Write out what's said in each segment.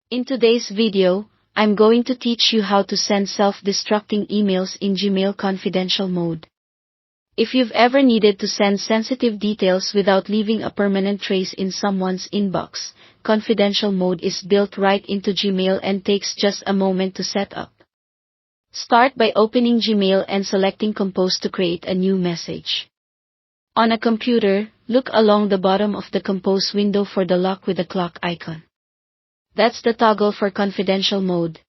In today's video, I'm going to teach you how to send self-destructing emails in Gmail confidential mode. If you've ever needed to send sensitive details without leaving a permanent trace in someone's inbox, confidential mode is built right into Gmail and takes just a moment to set up. Start by opening Gmail and selecting Compose to create a new message. On a computer, look along the bottom of the Compose window for the lock with the clock icon. That's the toggle for confidential mode.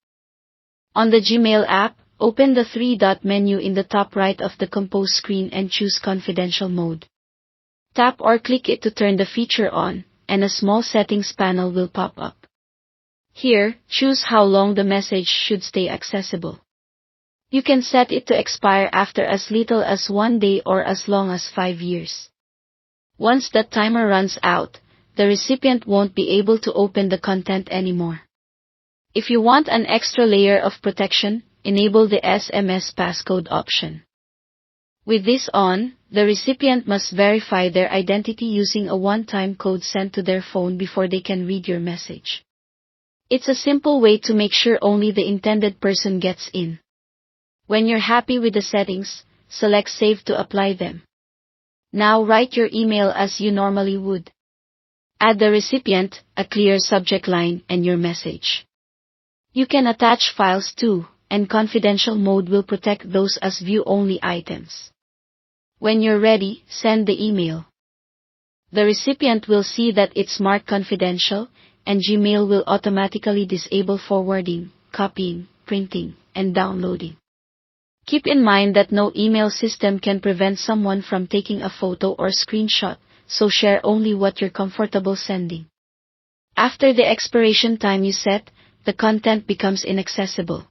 On the Gmail app, open the three-dot menu in the top right of the Compose screen and choose confidential mode. Tap or click it to turn the feature on, and a small settings panel will pop up. Here, choose how long the message should stay accessible. You can set it to expire after as little as 1 day or as long as 5 years. Once that timer runs out, the recipient won't be able to open the content anymore. If you want an extra layer of protection, enable the SMS passcode option. With this on, the recipient must verify their identity using a one-time code sent to their phone before they can read your message. It's a simple way to make sure only the intended person gets in. When you're happy with the settings, select Save to apply them. Now write your email as you normally would. Add the recipient, a clear subject line, and your message. You can attach files too, and confidential mode will protect those as view-only items. When you're ready, send the email. The recipient will see that it's marked confidential, and Gmail will automatically disable forwarding, copying, printing, and downloading. Keep in mind that no email system can prevent someone from taking a photo or screenshot, so share only what you're comfortable sending. After the expiration time you set, the content becomes inaccessible.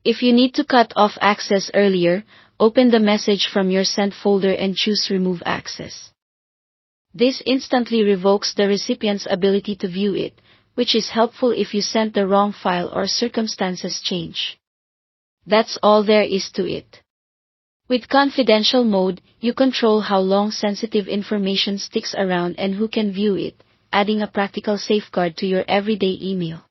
If you need to cut off access earlier, open the message from your sent folder and choose Remove Access. This instantly revokes the recipient's ability to view it, which is helpful if you sent the wrong file or circumstances change. That's all there is to it. With confidential mode, you control how long sensitive information sticks around and who can view it, adding a practical safeguard to your everyday email.